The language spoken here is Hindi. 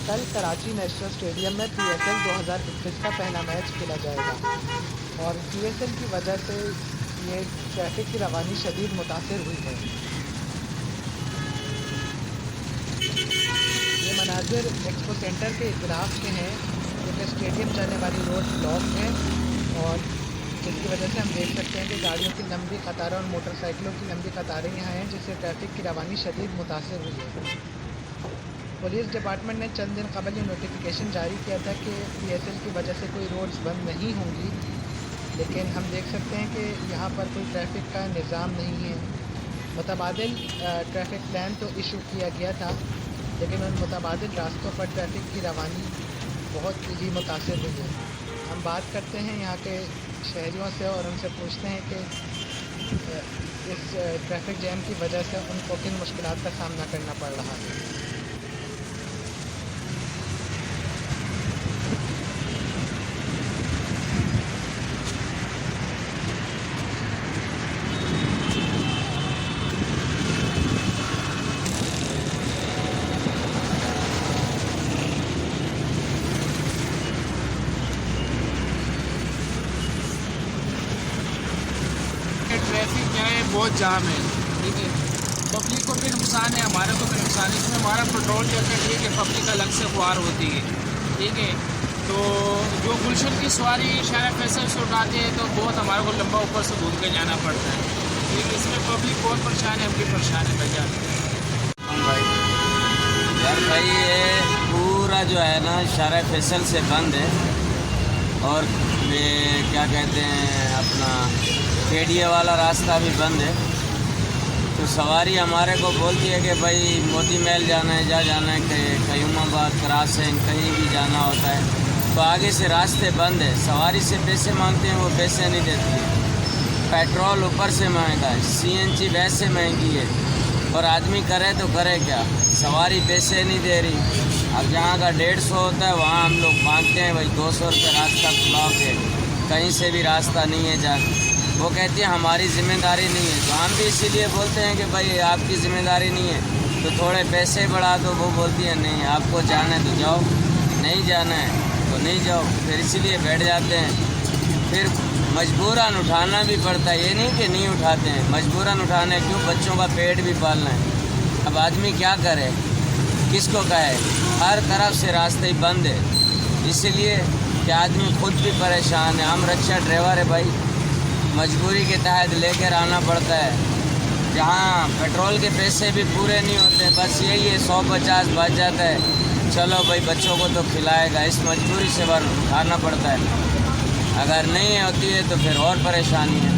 कल कराची नेशनल स्टेडियम में PSL 2021 का पहला मैच खेला जाएगा और PSL की वजह से ये ट्रैफिक की रवानी शदीद मुतासिर हुई है। ये मनाजिर एक्सपो सेंटर के इतराफ़ के हैं, क्योंकि स्टेडियम जाने वाली रोड ब्लॉक है और जिसकी वजह से हम देख सकते हैं कि गाड़ियों की लंबी कतारें और मोटरसाइकिलों की लंबी कतारें यहाँ हैं, जिससे ट्रैफिक की रवानी शदीद मुतासिर हुई है। पुलिस डिपार्टमेंट ने चंद दिन कबल ये नोटिफिकेशन जारी किया था कि PSL की वजह से कोई रोड्स बंद नहीं होंगी, लेकिन हम देख सकते हैं कि यहाँ पर कोई ट्रैफिक का निज़ाम नहीं है। मुतबादिल ट्रैफिक प्लान तो इशू किया गया था, लेकिन उन मुतबादिल रास्तों पर ट्रैफिक की रवानी बहुत ही मुतासिर हुई है। हम बात करते हैं यहाँ के शहरियों से और उनसे पूछते हैं कि इस ट्रैफिक जैम की वजह से उनको किन मुश्किलात का सामना करना पड़ रहा है। ट्रैफिक क्या है, बहुत जाम है। ठीक है, पब्लिक को भी नुकसान है, हमारे को भी नुकसान है। इसमें हमारा पेट्रोल जो है ठीक है, पब्लिक अलग से खुआर होती है। ठीक है, तो जो गुलशन की सवारी शायद फैसल से उठाते हैं तो बहुत हमारे को लंबा ऊपर से घूम के जाना पड़ता है। ठीक है, इसमें पब्लिक बहुत परेशान है, हम भी परेशान है भैया। भाई यार भाई ये पूरा जो है ना शारा फैसल से बंद है और ये क्या कहते हैं अपना केडिए वाला रास्ता भी बंद है। तो सवारी हमारे को बोलती है कि भाई मोती महल जाना है, जाना है, कयूमाबाद क्रॉसिंग कहीं भी जाना होता है तो आगे से रास्ते बंद है। सवारी से पैसे मांगते हैं, वो पैसे नहीं देती है। पेट्रोल ऊपर से महंगा है, CNG वैसे महंगी है और आदमी करे तो करे क्या, सवारी पैसे नहीं दे रही। अब जहाँ का 150 होता है वहाँ हम लोग मांगते हैं भाई 200 रुपये, रास्ता ब्लॉक है, कहीं से भी रास्ता नहीं है जा। वो कहती है हमारी ज़िम्मेदारी नहीं है, तो हम भी इसीलिए बोलते हैं कि भाई आपकी ज़िम्मेदारी नहीं है तो थोड़े पैसे बढ़ा दो। वो बोलती है नहीं, आपको जाना है तो जाओ, नहीं जाना है तो नहीं जाओ। फिर इसीलिए बैठ जाते हैं। फिर मजबूरन उठाना भी पड़ता है, ये नहीं कि नहीं उठाते हैं, मजबूरन उठाना है। क्यों, बच्चों का पेट भी पालना है। अब आदमी क्या करे, किसको कहे, हर तरफ से रास्ते बंद है, इसलिए कि आदमी खुद भी परेशान है। हम रिक्शा ड्राइवर है भाई, मजबूरी के तहत लेकर आना पड़ता है। जहाँ पेट्रोल के पैसे भी पूरे नहीं होते, बस यही है 150 बच जाता है, चलो भाई बच्चों को तो खिलाएगा, इस मजबूरी से उठाना पड़ता है। अगर नहीं होती है तो फिर और परेशानी है।